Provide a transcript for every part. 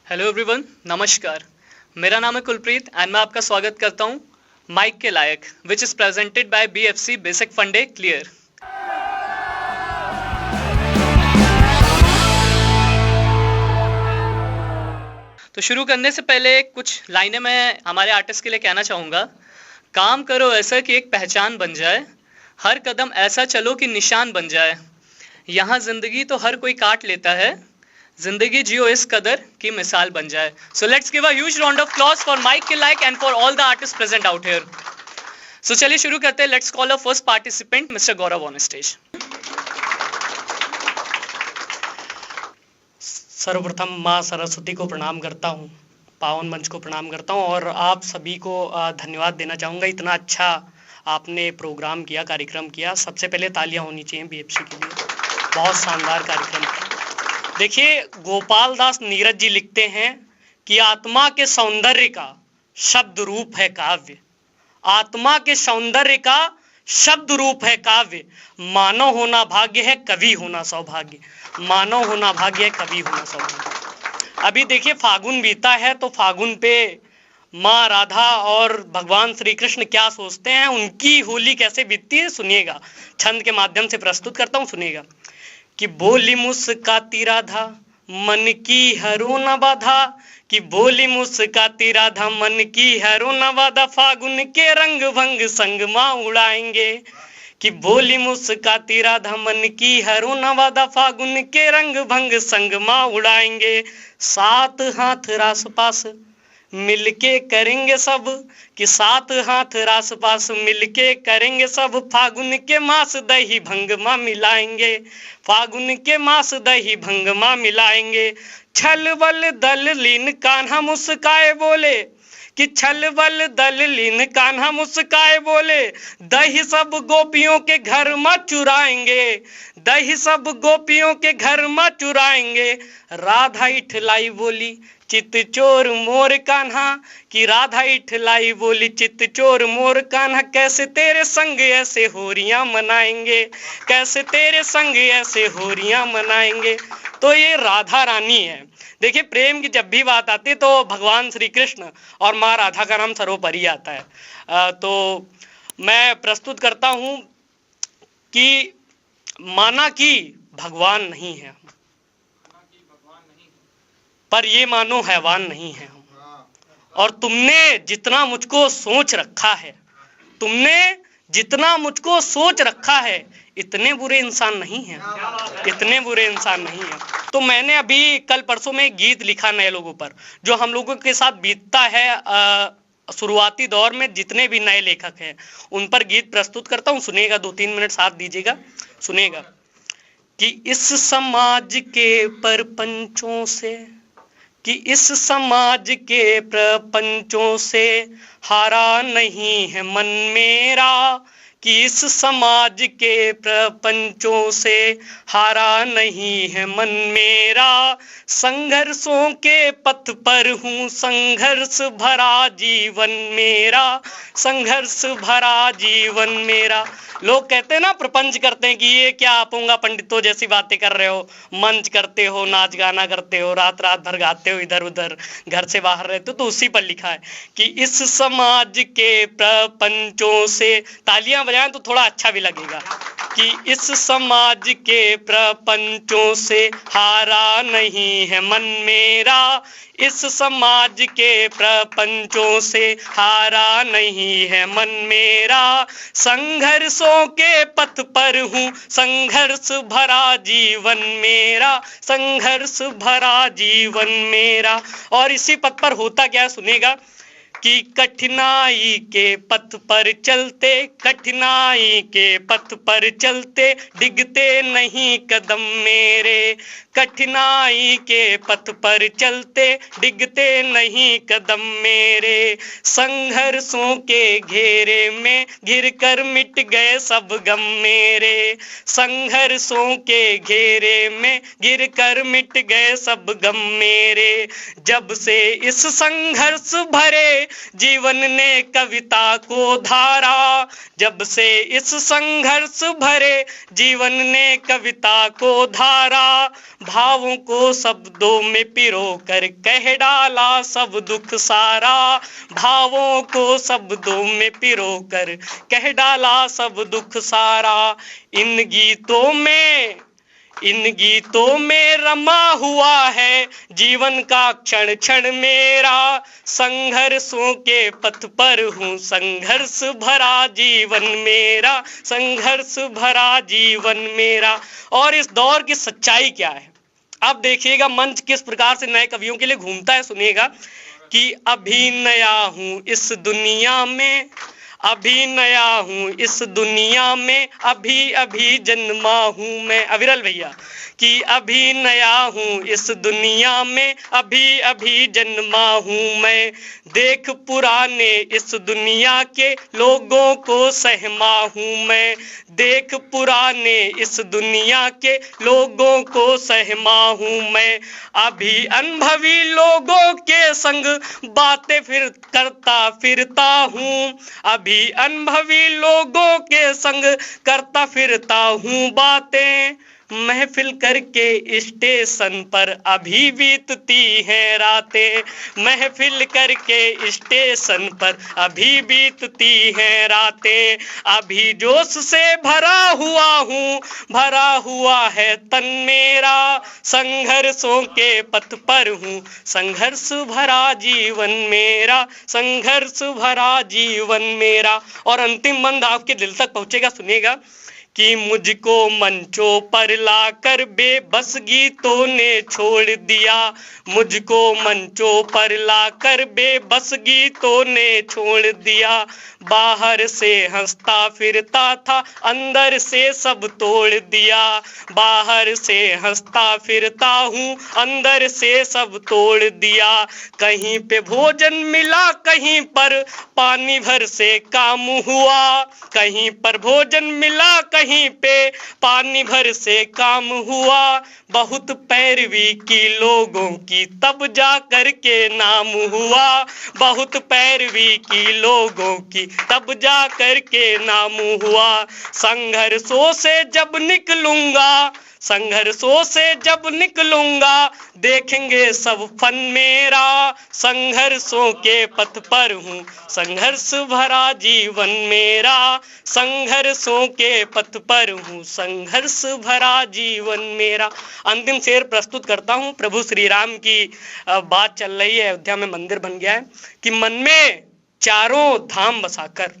Hello everyone, नमस्कार। मेरा नाम है कुलप्रीत एंड मैं आपका स्वागत करता हूं माइक के लायक, which is presented by BFC basic फंडे क्लियर। तो शुरू करने से पहले कुछ लाइनें मैं हमारे आर्टिस्ट के लिए कहना चाहूँगा। काम करो ऐसा कि एक पहचान बन जाए, हर कदम ऐसा चलो कि निशान बन जाए। यहाँ ज़िंदगी तो हर कोई काट लेता है, जिंदगी जियो इस कदर की मिसाल बन जाए। So let's give a huge round of applause for mic के लाइक and for all the artist present out here. So चलिए शुरू करते हैं। Let's call a first participant mister Gaurav on stage. सर्वप्रथम माँ सरस्वती को प्रणाम करता हूँ, पावन मंच को प्रणाम करता हूँ और आप सभी को धन्यवाद देना चाहूँगा। इतना अच्छा आपने प्रोग्राम किया, कार्यक्रम किया। सबसे पहले तालियां होनी चाहिए BFC के लिए, बहुत शानदार कार्यक्रम किया। देखिए, गोपाल दास नीरज जी लिखते हैं कि आत्मा के सौंदर्य का शब्द रूप है काव्य, आत्मा के सौंदर्य का शब्द रूप है काव्य। मानव होना भाग्य है, कवि होना सौभाग्य। मानव होना भाग्य है, कवि होना सौभाग्य। अभी देखिए, फागुन बीता है तो फागुन पे माँ राधा और भगवान श्री कृष्ण क्या सोचते हैं, उनकी होली कैसे बीतती है, सुनिएगा। छंद के माध्यम से प्रस्तुत करता हूँ, सुनिएगा। कि बोली मुस्काती राधा मन की हरो न बाधा, कि बोली मुस्काती राधा मन की हरो न बाधा, फागुन के रंग भंग संग माँ उड़ाएंगे। कि बोली मुस्काती राधा मन की हरो न बाधा, फागुन के रंग भंग संग माँ उड़ाएंगे। सात हाथ रास पास मिलके करेंगे सब, कि सात हाथ रास पास मिलके करेंगे सब, फागुन के मास दही भंग माँ मिलाएंगे। फागुन के मास दही भंग माँ मिलाएंगे। छल बल दल लीन कान्हा मुस्काए बोले, कि छल बल दल लीन कान्हा मुस्काए बोले, दही सब गोपियों के घर में चुराएंगे। दही सब गोपियों के घर में चुराएंगे। राधा इठलाई बोली चित चोर मोर कान्हा, कि राधा इठलाई बोली चित चोर मोर कान्हा, कैसे तेरे संग ऐसे होरियां मनाएंगे, कैसे तेरे संग ऐसे होरियां मनाएंगे। तो ये राधा रानी है। देखिए, प्रेम की जब भी बात आती है तो भगवान श्री कृष्ण और माँ राधा का नाम सर्वोपरि आता है। तो मैं प्रस्तुत करता हूँ कि माना कि भगवान नहीं है पर ये मानो हैवान नहीं है हम। और तुमने जितना मुझको सोच रखा है, तुमने जितना मुझको सोच रखा है, इतने बुरे इंसान नहीं हैं, इतने बुरे इंसान नहीं हैं। तो मैंने अभी कल परसों में एक गीत लिखा नए लोगों पर, जो हम लोगों के साथ बीतता है। शुरुआती दौर में जितने भी नए लेखक हैं उन पर गीत प्रस्तुत करता हूँ, सुनिएगा। 2-3 मिनट साथ दीजिएगा, सुनिएगा। कि इस समाज के परपंचों से, कि इस समाज के प्रपंचों से हारा नहीं है मन मेरा, कि इस समाज के प्रपंचों से हारा नहीं है मन मेरा। संघर्षों के पथ पर हूँ, संघर्ष भरा जीवन मेरा, संघर्ष भरा जीवन मेरा। लोग कहते हैं ना, प्रपंच करते हैं कि ये क्या आपूंगा पंडितों जैसी बातें कर रहे हो, मंच करते हो, नाच गाना करते हो, रात रात भर गाते हो, इधर उधर घर से बाहर रहते हो। तो उसी पर लिखा है कि इस समाज के प्रपंचों से, तालियां बजाएं तो थोड़ा अच्छा भी लगेगा, कि इस समाज के प्रपंचों से हारा नहीं है मन मेरा, इस समाज के प्रपंचों से हारा नहीं है मन मेरा। संघर्षों के पथ पर हूँ, संघर्ष भरा जीवन मेरा, संघर्ष भरा जीवन मेरा। और इसी पथ पर होता क्या है, सुनेगा। कि कठिनाई के पथ पर चलते, कठिनाई के पथ पर चलते, डिगते नहीं कदम मेरे। कठिनाई के पथ पर चलते, डिगते नहीं कदम मेरे। संघर्षों के घेरे में घिर कर मिट गए सब गम मेरे। संघर्षों के घेरे में घिर कर मिट गए सब गम मेरे। जब से इस संघर्ष भरे जीवन ने कविता को धारा, जब से इस संघर्ष भरे जीवन ने कविता को धारा, भावों को शब्दों में पिरो कर कह डाला सब दुख सारा, भावों को शब्दों में पिरो कर कह डाला सब दुख सारा। इन गीतों में रमा हुआ है जीवन का क्षण क्षण मेरा, संघर्षों के पथ पर हूँ संघर्ष भरा जीवन मेरा, संघर्ष भरा जीवन मेरा। और इस दौर की सच्चाई क्या है अब देखिएगा, मंच किस प्रकार से नए कवियों के लिए घूमता है। सुनिएगा कि अभी नया हूँ इस दुनिया में, अभी नया हूँ इस दुनिया में, अभी अभी जन्मा हूँ मैं। अविरल भैया कि अभी नया हूँ इस दुनिया में, अभी अभी जन्मा हूँ मैं। देख पुराने इस दुनिया के लोगों को सहमा हूँ मैं, देख पुराने इस दुनिया के लोगों को सहमा हूँ मैं। अभी अनुभवी लोगों के संग बातें फिर करता फिरता हूँ, अभी अनुभवी लोगों के संग करता फिरता हूँ बातें। महफिल करके स्टेशन पर अभी बीतती हैं रातें, महफिल करके स्टेशन पर अभी बीतती हैं रातें। अभी जोश से भरा हुआ हूँ, भरा हुआ है तन मेरा, संघर्षों के पथ पर हूँ संघर्ष भरा जीवन मेरा, संघर्ष भरा जीवन मेरा। और अंतिम बंद आपके दिल तक पहुंचेगा, सुनिएगा कि मुझको मंचों पर लाकर बेबस गीतों ने छोड़ दिया, मुझको मंचों पर लाकर बेबस गीतों ने छोड़ दिया। बाहर से हंसता फिरता था, अंदर से सब तोड़ दिया, बाहर से हंसता फिरता हूँ, अंदर से सब तोड़ दिया। कहीं पे भोजन मिला, कहीं पर पानी भर से काम हुआ, कहीं पर भोजन मिला, कहीं पे पानी भर से काम हुआ। बहुत पैरवी की लोगों की तब जा कर के नाम हुआ, बहुत पैरवी की लोगों की तब जा कर के नाम हुआ। संघर्षों से जब निकलूंगा, संघर्षों से जब निकलूंगा, देखेंगे सब फन मेरा, संघर्षों के पथ पर हूँ संघर्ष भरा जीवन मेरा, संघर्षों के पथ पर हूँ संघर्ष भरा जीवन मेरा। अंतिम शेर प्रस्तुत करता हूँ। प्रभु श्री राम की बात चल रही है, अयोध्या में मंदिर बन गया है कि मन में चारों धाम बसाकर,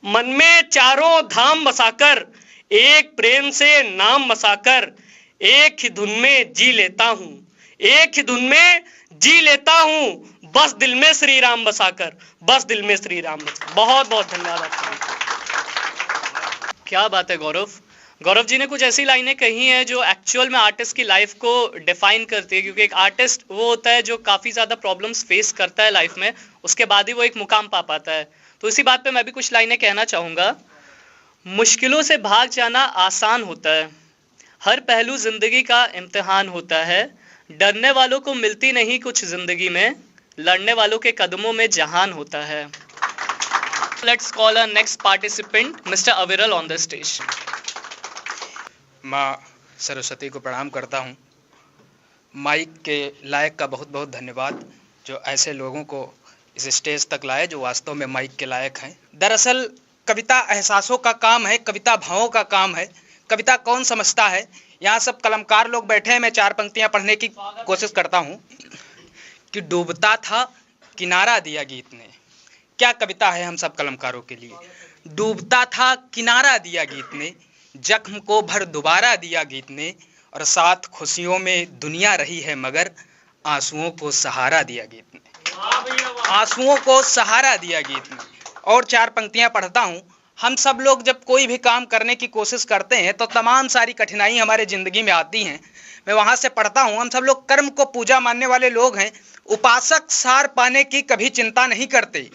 मन में चारों धाम बसाकर, एक प्रेम से नाम बसाकर, एक ही धुन में जी लेता हूँ, एक ही धुन में जी लेता हूँ, बस दिल में श्री राम बसाकर, बस दिल में श्री राम बसाकर। बहुत बहुत धन्यवाद आपका। क्या बात है गौरव। गौरव जी ने कुछ ऐसी लाइनें कही हैं जो एक्चुअल में आर्टिस्ट की लाइफ को डिफाइन करती है, क्योंकि एक आर्टिस्ट वो होता है जो काफ़ी ज़्यादा प्रॉब्लम्स फेस करता है लाइफ में, उसके बाद ही वो एक मुकाम पा पाता है। तो इसी बात पे मैं भी कुछ लाइनें कहना चाहूँगा। मुश्किलों से भाग जाना आसान होता है, हर पहलू जिंदगी का इम्तिहान होता है, डरने वालों को मिलती नहीं कुछ जिंदगी में, लड़ने वालों के कदमों में जहान होता है। Let's call a next participant mister अविरल ऑन द स्टेज। माँ सरस्वती को प्रणाम करता हूँ। माइक के लायक का बहुत बहुत धन्यवाद जो ऐसे लोगों को इस स्टेज तक लाए जो वास्तव में माइक के लायक हैं। दरअसल कविता एहसासों का काम है, कविता भावों का काम है। कविता कौन समझता है? यहाँ सब कलमकार लोग बैठे हैं, मैं चार पंक्तियाँ पढ़ने की कोशिश करता हूँ कि डूबता था किनारा दिया गीत ने। क्या कविता है हम सब कलमकारों के लिए। डूबता था किनारा दिया गीत ने, जख्म को भर दोबारा दिया गीत ने, और साथ खुशियों में दुनिया रही है मगर आंसुओं को सहारा दिया गीत ने, आंसुओं को सहारा दिया गीत ने। और चार पंक्तियां पढ़ता हूँ। हम सब लोग जब कोई भी काम करने की कोशिश करते हैं तो तमाम सारी कठिनाई हमारे ज़िंदगी में आती हैं। मैं वहाँ से पढ़ता हूँ। हम सब लोग कर्म को पूजा मानने वाले लोग हैं। उपासक सार पाने की कभी चिंता नहीं करते,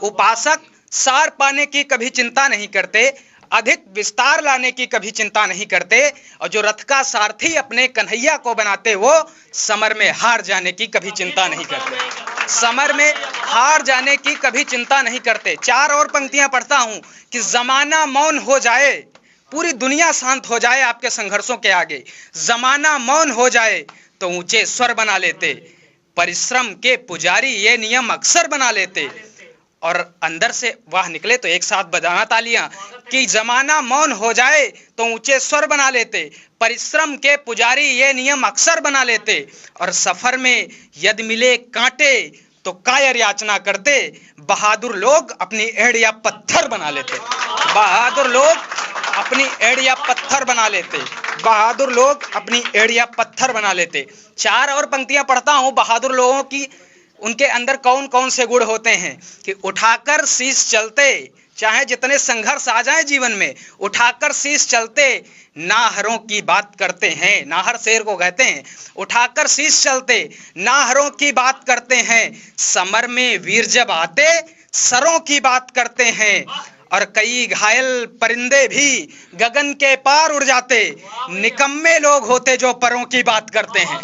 उपासक सार पाने की कभी चिंता नहीं करते, अधिक विस्तार लाने की कभी चिंता नहीं करते, और जो रथ का सारथी अपने कन्हैया को बनाते वो समर में हार जाने की कभी चिंता नहीं करते। समर में हार जाने की कभी चिंता नहीं करते। 4 और पंक्तियां पढ़ता हूं कि जमाना मौन हो जाए, पूरी दुनिया शांत हो जाए आपके संघर्षों के आगे, जमाना मौन हो जाए तो ऊंचे स्वर बना लेते, परिश्रम के पुजारी ये नियम अक्सर बना लेते। और अंदर से वाह निकले तो एक साथ बजाना तालियां कि जमाना मौन हो जाए तो ऊंचे स्वर बना लेते, परिश्रम के पुजारी ये नियम अक्सर बना लेते। और सफर में यदि मिले कांटे तो कायर याचना करते, बहादुर लोग अपनी एड़ या पत्थर बना लेते, बहादुर लोग अपनी एड़ या पत्थर बना लेते, बहादुर लोग अपनी एड़ या पत्थर बना लेते। 4 और पंक्तियां पढ़ता हूं बहादुर लोगों की, उनके अंदर कौन कौन से गुण होते हैं कि उठाकर शीश चलते, चाहे जितने संघर्ष आ जाए जीवन में, उठाकर शीश चलते, नाहरों की बात करते हैं, नाहर शेर को कहते हैं, उठाकर शीश चलते नाहरों की बात करते हैं, समर में वीर जब आते सरों की बात करते हैं। और कई घायल परिंदे भी गगन के पार उड़ जाते, निकम्मे लोग होते जो परों की बात करते हैं,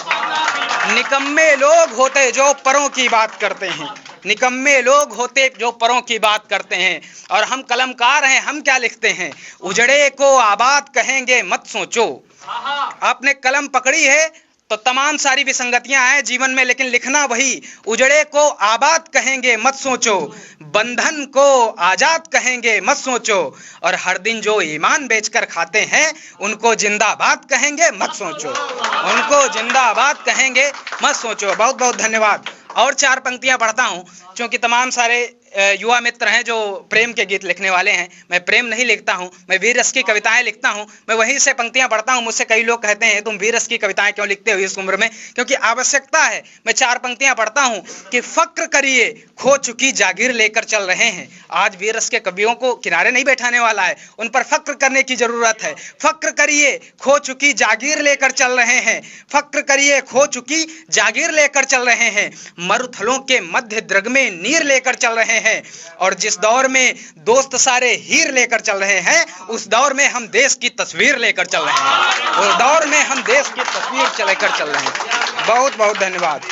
निकम्मे लोग होते जो परों की बात करते हैं, निकम्मे लोग होते जो परों की बात करते हैं। और हम कलमकार हैं, हम क्या लिखते हैं, उजड़े को आबाद कहेंगे मत सोचो। आपने कलम पकड़ी है तो तमाम सारी विसंगतियां हैं जीवन में, लेकिन लिखना वही, उजड़े को आबाद कहेंगे मत सोचो, बंधन को आजाद कहेंगे मत सोचो, और हर दिन जो ईमान बेचकर खाते हैं उनको जिंदाबाद कहेंगे मत सोचो, उनको जिंदाबाद कहेंगे मत सोचो। बहुत बहुत धन्यवाद। और 4 पंक्तियां पढ़ता हूं, क्योंकि तमाम सारे युवा मित्र हैं जो प्रेम के गीत लिखने वाले हैं। मैं प्रेम नहीं लिखता हूं, मैं वीर रस की कविताएं लिखता हूं, मैं वहीं से पंक्तियां पढ़ता हूं। मुझसे कई लोग कहते हैं तुम वीर रस की कविताएं क्यों लिखते हो इस उम्र में, क्योंकि आवश्यकता है। मैं 4 पंक्तियां पढ़ता हूं कि फक्र करिए खो चुकी जागीर लेकर चल रहे हैं। आज वीर रस के कवियों को किनारे नहीं बैठाने वाला है, उन पर फक्र करने की जरूरत है। फक्र करिए खो चुकी जागीर लेकर चल रहे हैं, फक्र करिए खो चुकी जागीर लेकर चल रहे हैं, मरुथलों के मध्य द्रग में नीर लेकर चल रहे हैं। और जिस दौर में दोस्त सारे हीर लेकर चल रहे हैं, उस दौर में हम देश की तस्वीर लेकर चल रहे हैं, उस दौर में हम देश की तस्वीर लेकर चल रहे हैं। बहुत बहुत धन्यवाद।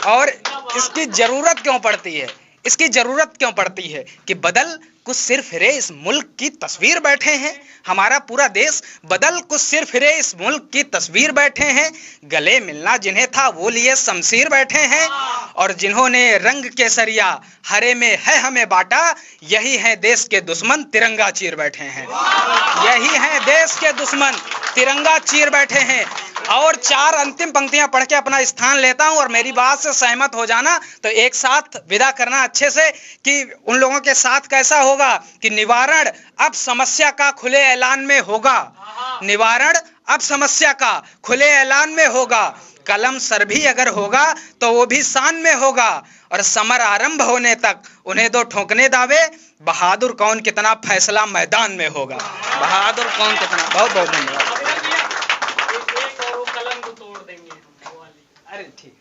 और इसकी जरूरत क्यों पड़ती है, इसकी जरूरत क्यों पड़ती है कि बदल कुछ सिर फिरे इस मुल्क की तस्वीर बैठे हैं, हमारा पूरा देश बदल कुछ सिर फिरे इस मुल्क की तस्वीर बैठे हैं, गले मिलना जिन्हें था वो लिए शमशीर बैठे हैं, और जिन्होंने रंग केसरिया हरे में है हमें बांटा, यही है देश के दुश्मन तिरंगा चीर बैठे हैं, यही है देश के दुश्मन तिरंगा चीर बैठे हैं। और 4 अंतिम पंक्तियां पढ़ के अपना स्थान लेता हूं, और मेरी बात से सहमत हो जाना तो एक साथ विदा करना अच्छे से कि उन लोगों के साथ कैसा होगा कि निवारण अब समस्या का खुले ऐलान में होगा, निवारण अब समस्या का खुले ऐलान में होगा, कलम सर भी अगर होगा तो वो भी शान में होगा, और समर आरंभ होने तक उन्हें दो ठोकने दावे, बहादुर कौन कितना फैसला मैदान में होगा, बहादुर कौन कितना। बहुत बहुत धन्यवाद। अरे ठीक,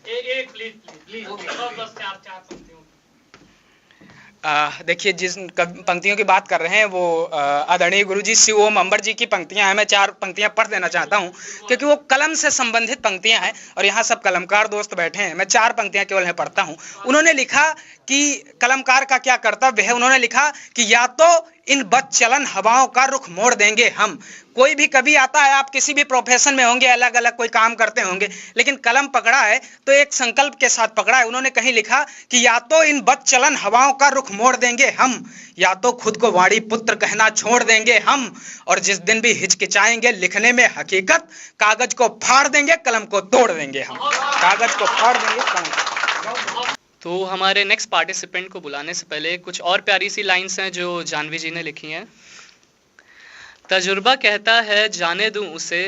देखिए जिस पंक्तियों की बात कर रहे हैं वो आदरणीय गुरुजी श्री ओम अंबर जी की पंक्तियां हैं। मैं 4 पंक्तियां पढ़ देना चाहता हूं क्योंकि वो कलम से संबंधित पंक्तियां हैं और यहाँ सब कलमकार दोस्त बैठे हैं। मैं 4 पंक्तियां केवल है पढ़ता हूं। उन्होंने लिखा कि कलमकार का क्या कर्तव्य है। उन्होंने लिखा कि या तो इन बदचलन हवाओं का रुख मोड़ देंगे हम। कोई भी कभी आता है, आप किसी भी प्रोफेशन में होंगे, अलग अलग कोई काम करते होंगे, लेकिन कलम पकड़ा है तो एक संकल्प के साथ पकड़ा है। उन्होंने कहीं लिखा कि या तो इन बदचलन हवाओं का रुख मोड़ देंगे हम, या तो खुद को वाणी पुत्र कहना छोड़ देंगे हम, और जिस दिन भी हिचकिचाएंगे लिखने में हकीकत, कागज को फाड़ देंगे कलम को तोड़ देंगे हम, कागज को फाड़ देंगे कलम को। तो हमारे नेक्स्ट पार्टिसिपेंट को बुलाने से पहले कुछ और प्यारी सी लाइन्स हैं जो जानवी जी ने लिखी हैं। तजुर्बा कहता है जाने दूं उसे,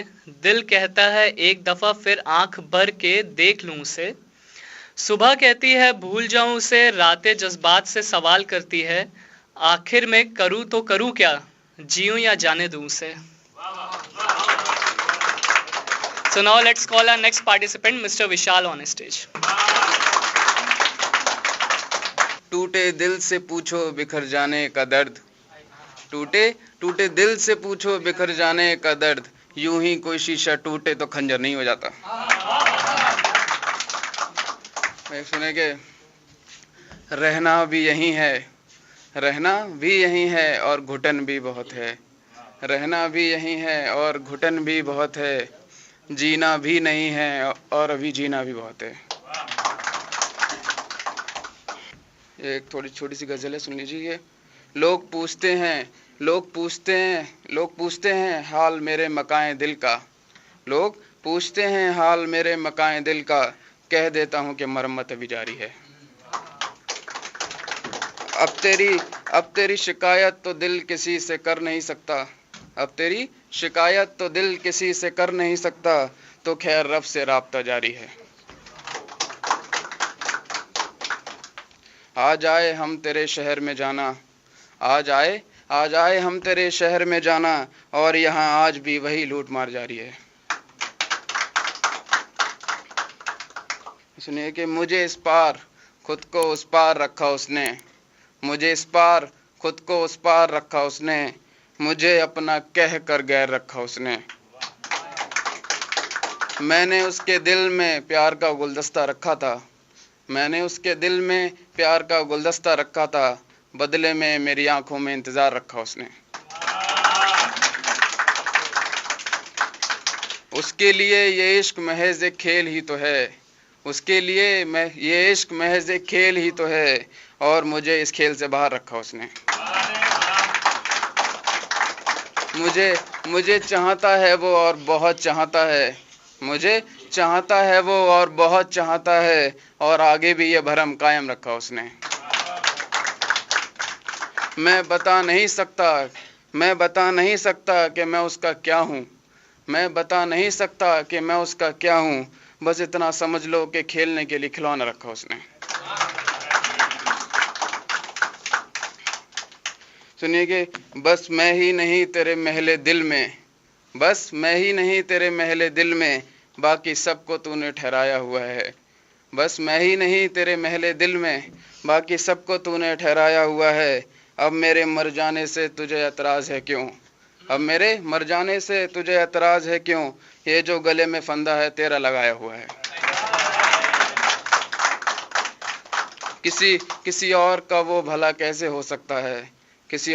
दिल कहता है एक दफा फिर आंख भर के देख लूं उसे, सुबह कहती है भूल जाऊं उसे, रातें जज्बात से सवाल करती है, आखिर में करूं तो करूं क्या, जीऊं या जाने दूं उसे। So now let's call our next participant, Mr. Vishal on stage. टूटे दिल से पूछो बिखर जाने का दर्द, टूटे टूटे दिल से पूछो बिखर जाने का दर्द, यूं ही कोई शीशा टूटे तो खंजर नहीं हो जाता। मैं सुने के रहना भी यही है, रहना भी यही है और घुटन भी बहुत है, रहना भी यही है और घुटन भी बहुत है, जीना भी नहीं है और अभी जीना भी बहुत है। एक थोड़ी छोटी सी गज़ल है, सुन लीजिए। लोग पूछते हैं, लोग पूछते हैं, लोग पूछते हैं हाल मेरे मकाए दिल का, लोग पूछते हैं हाल मेरे मकाए दिल का, कह देता हूँ कि मरम्मत अभी जारी है। अब तेरी शिकायत तो दिल किसी से कर नहीं सकता, अब तेरी शिकायत तो दिल किसी से कर नहीं सकता, तो खैर रब से राब्ता जारी है। आज आए हम तेरे शहर में जाना, आज आए हम तेरे शहर में जाना, और यहाँ आज भी वही लूट मार जारी है। सुनिए कि मुझे इस पार खुद को उस पार रखा उसने, मुझे इस पार खुद को उस पार रखा उसने, मुझे अपना कह कर गैर रखा उसने। मैंने उसके दिल में प्यार का गुलदस्ता रखा था, मैंने उसके दिल में प्यार का गुलदस्ता रखा था, बदले में मेरी आंखों में इंतजार रखा उसने। उसके लिए ये इश्क महज एक खेल ही तो है, उसके लिए ये इश्क महज एक खेल ही तो है, और मुझे इस खेल से बाहर रखा उसने। मुझे चाहता है वो और बहुत चाहता है, मुझे चाहता है वो और बहुत चाहता है, और आगे भी ये भरम कायम रखा उसने। मैं बता नहीं सकता कि मैं उसका क्या हूँ, मैं बता नहीं सकता कि मैं उसका क्या हूँ, बस इतना समझ लो कि खेलने के लिए खिलौना रखा उसने। सुनिए कि बस मैं ही नहीं तेरे महले दिल में, बस मैं ही नहीं तेरे महले दिल में, बाकी सबको तूने ठहराया हुआ है, बस मैं ही नहीं तेरे महले दिल में, बाकी सबको तूने ठहराया हुआ है। अब मेरे मर जाने से तुझे एतराज़ है क्यों, अब मेरे मर जाने से तुझे एतराज़ है क्यों, ये जो गले में फंदा है तेरा लगाया हुआ है। किसी और का वो भला कैसे हो सकता है, किसी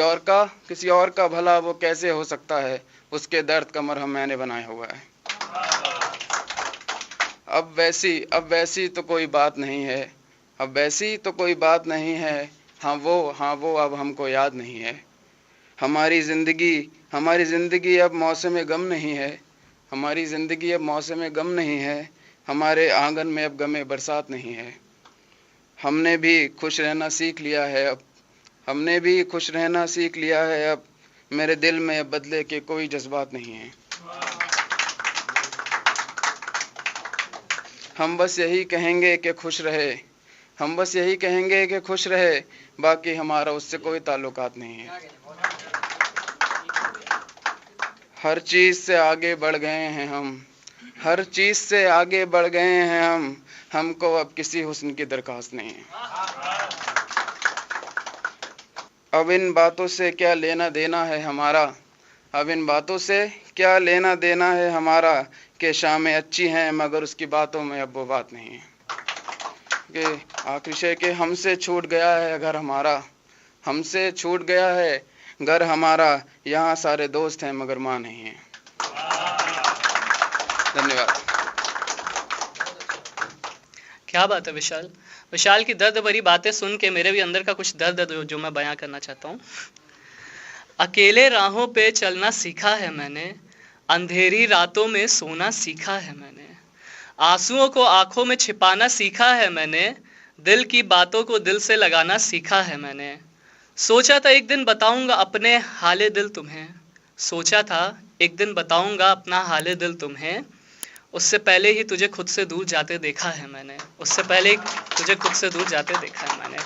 और का भला वो कैसे हो सकता है, उसके दर्द का मरहम मैंने बनाया हुआ है। अब वैसी तो कोई बात नहीं है, अब वैसी तो कोई बात नहीं है, हाँ वो अब हमको याद नहीं है। हमारी ज़िंदगी अब मौसम गम नहीं है, हमारी ज़िंदगी अब मौसम गम नहीं है, हमारे आंगन में अब गमे बरसात नहीं है। हमने भी खुश रहना सीख लिया है अब, हमने भी खुश रहना सीख लिया है अब, मेरे दिल में अब बदले के कोई जज्बात नहीं है। हम बस यही कहेंगे कि खुश रहे, हम बस यही कहेंगे कि खुश रहे, बाकी हमारा उससे कोई ताल्लुकात नहीं है। हर चीज़ से आगे बढ़ गए हैं हम, हर चीज़ से आगे बढ़ गए हैं हम, हमको अब किसी हुस्न की दरखास्त नहीं है। अब इन बातों से क्या लेना देना है हमारा, अब इन बातों से क्या लेना देना है हमारा, कि शामें अच्छी हैं मगर उसकी बातों में अब वो बात नहीं है। कि आखिरी शेर के हमसे छूट गया है घर हमारा, हमसे छूट गया है घर हमारा, यहाँ सारे दोस्त हैं मगर माँ नहीं है। धन्यवाद। क्या बात है विशाल, विशाल की दर्द भरी बातें सुन के मेरे भी अंदर का कुछ दर्द है जो मैं बयां करना चाहता हूँ। अकेले राहों पे चलना सीखा है मैंने, अंधेरी रातों में सोना सीखा है मैंने, आंसुओं को आंखों में छिपाना सीखा है मैंने, दिल की बातों को दिल से लगाना सीखा है मैंने। सोचा था एक दिन बताऊंगा अपने हाले दिल तुम्हें, सोचा था एक दिन बताऊंगा अपना हाले दिल तुम्हें, उससे पहले ही तुझे खुद से दूर जाते देखा है मैंने, उससे पहले ही तुझे खुद से दूर जाते देखा है मैंने।